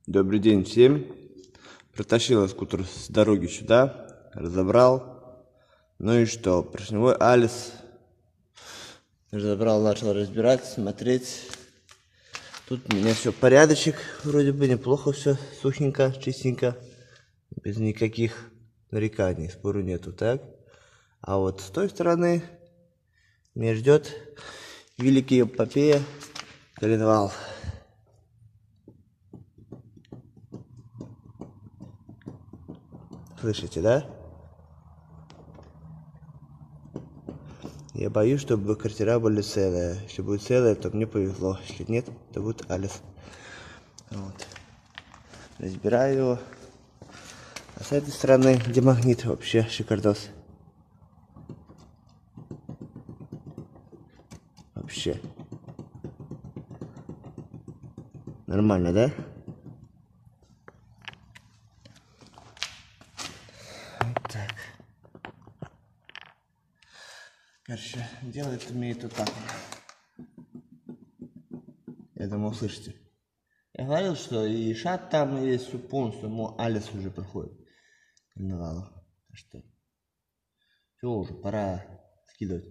Добрый день всем. Протащил скутер с дороги сюда, разобрал. Ну и что? Поршневой Алис разобрал, начал разбирать, смотреть. Тут у меня все порядочек, вроде бы неплохо все, сухенько, чистенько, без никаких нареканий, спору нету, так? А вот с той стороны меня ждет великий эпопея коленвал. Слышите, да? Я боюсь, чтобы картера были целые. Если будет целая, то мне повезло. Если нет, то будет Алис. Вот. Разбираю его. А с этой стороны, где магнит, вообще шикардос. Вообще. Нормально, да? Вот так. Короче, делает умеет вот так. Я думаю, услышите. Я говорил, что и шат там есть, все полностью, но Алис уже проходит. Карнавала. Так что все уже, пора скидывать.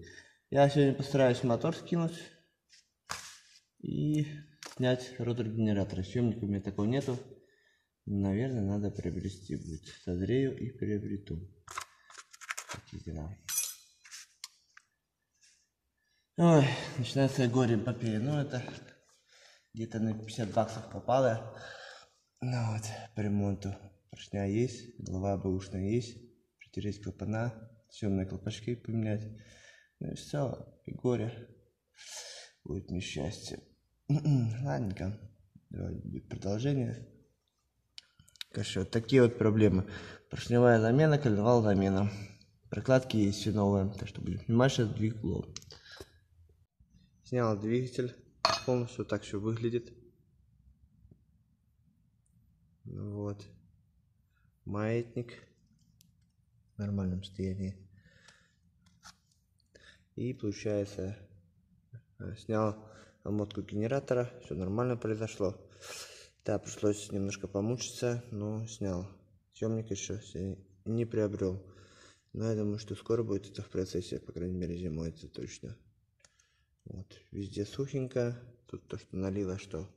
Я сегодня постараюсь мотор скинуть и снять ротор генератора. Съемника у меня такого нету. Наверное, надо приобрести будет. Созрею и приобрету. Такие дела. Ой, начинается горе-эпопея. Ну, это где-то на 50 баксов попало. Ну вот, по ремонту. Поршня есть, голова бэушная есть. Притереть клапана, съемные колпачки поменять. Ну и все, и горе. Будет несчастье. Ладненько. Давай будет продолжение. Короче, вот такие вот проблемы. Поршневая замена, коленвал замена. Прокладки есть все новые. Так что будем снимать сейчас двигатель. Снял двигатель. Полностью так все выглядит. Вот. Маятник в нормальном состоянии. И получается, снял обмотку генератора. Все нормально произошло. Да, пришлось немножко помучиться, но снял. Съемник еще не приобрел. Но я думаю, что скоро будет это в процессе, по крайней мере зимой это точно. Вот, везде сухенько. Тут то, что налило, что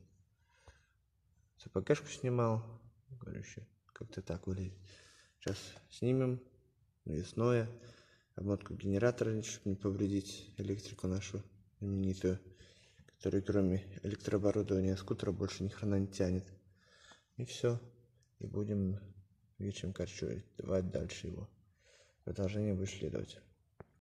ЦПКшку снимал. Короче, как-то так выглядит. Сейчас снимем навесное. Обмотку генератора, чтобы не повредить электрику нашу знаменитую, который кроме электрооборудования скутера больше ни хрена не тянет. И все. И будем вечером, короче, давать дальше его. Продолжение будет следовать.